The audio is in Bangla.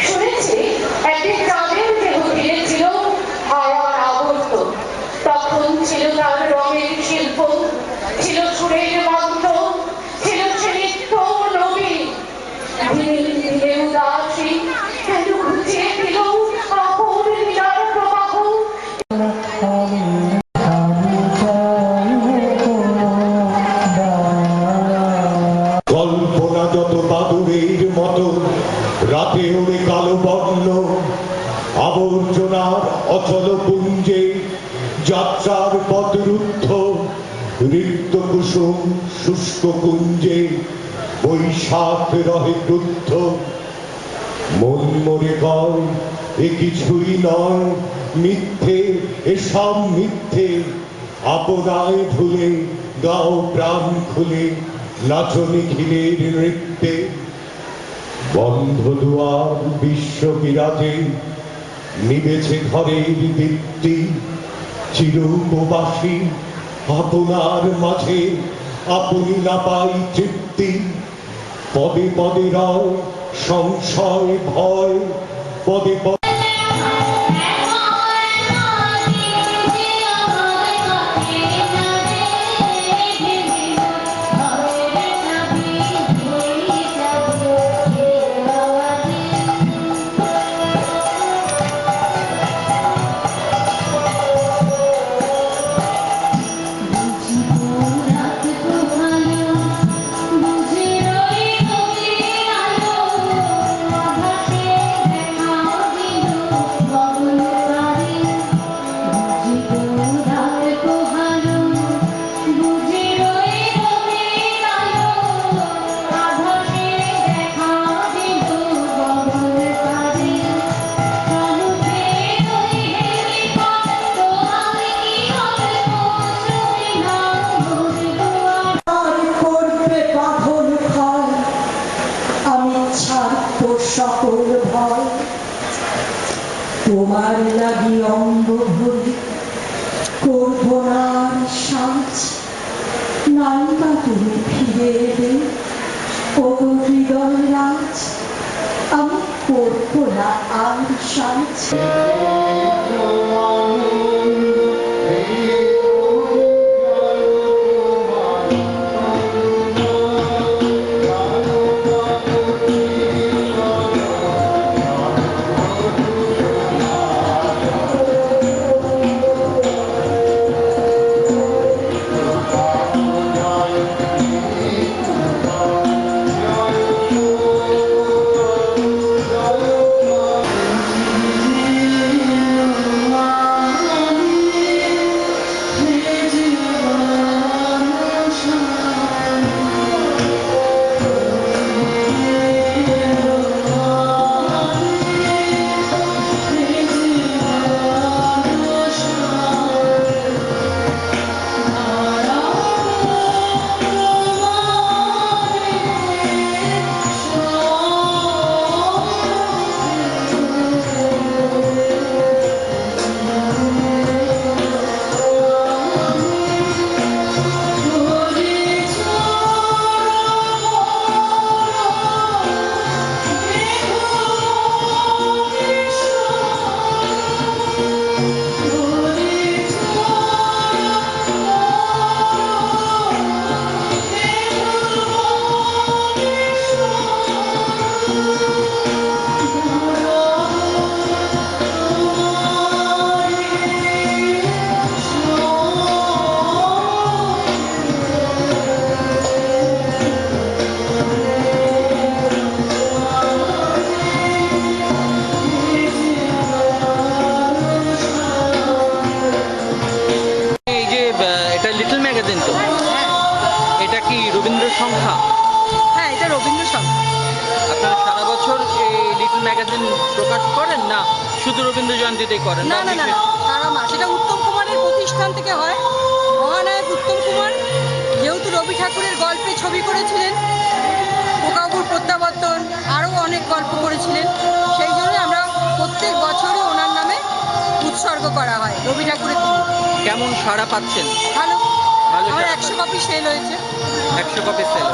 শুনেছি একদিন চাঁদের দেহ ফিরেছিল হাওয়ার আবর্ত। তখন ছিল তার রঙের শিল্প, ছিল সুরের মন্ত্র, ছিল সে নিত্য নবীন। ধীরে ধীরে উদাসী কেন ঘুচিয়ে দিল আপন লীলার প্রবাহ। কল্পনা যত বাদুরের মতো রাতে ওরে কালো বর্ণ, আবর্জনার অচল পুঞ্জে যাত্রার পথরুদ্ধ, রিক্ত কুসুম শুষ্ক কুঞ্জে বৈশাখ রহে ক্রুদ্ধ। মন মনে কয় এ কিছুই নয়, মিথ্যে, এসব মিথ্যে। আপনায় ভুলে গাও প্রাণ খুলে নাচো নিখিলের নৃত্যে। বন্ধ দুয়ার বিশ্ব বিরাজে নিবেছে ঘরের দীপ্তি, চির উপবাসী আপনার মাঝে আপনি না পাই তৃপ্তি। পদে পদে রয় সংশয় ভয়, পদে পদে সকল ভয় তোমার লাগি অঙ্গ ভরি করব না সাজ। নাইবা তুমি ফিরে এলে ও হৃদয় রাজ, আমি করব না আর সাজ। সংখ্যা? হ্যাঁ, এটা রবীন্দ্র সংখ্যা। আপনারা সারা বছর এই লিটল ম্যাগাজিন প্রকাশ করেন না শুধু রবীন্দ্র জয়ন্তীতেই করেন? না না না, সারা মাস। এটা উত্তম কুমারের প্রতিষ্ঠান থেকে হয়। মহানায়ক উত্তম কুমার যেহেতু রবি ঠাকুরের গল্পে ছবি করেছিলেন, খোকাবাবুর প্রত্যাবর্তন, আরও অনেক গল্প করেছিলেন, সেই জন্য আমরা প্রত্যেক বছরই ওনার নামে উৎসর্গ করা হয় রবি ঠাকুরের দিন। কেমন সাড়া পাচ্ছেন? ভালো। ভালো। আমার 100 কপি সেল হয়েছে। 100 কপি সেল।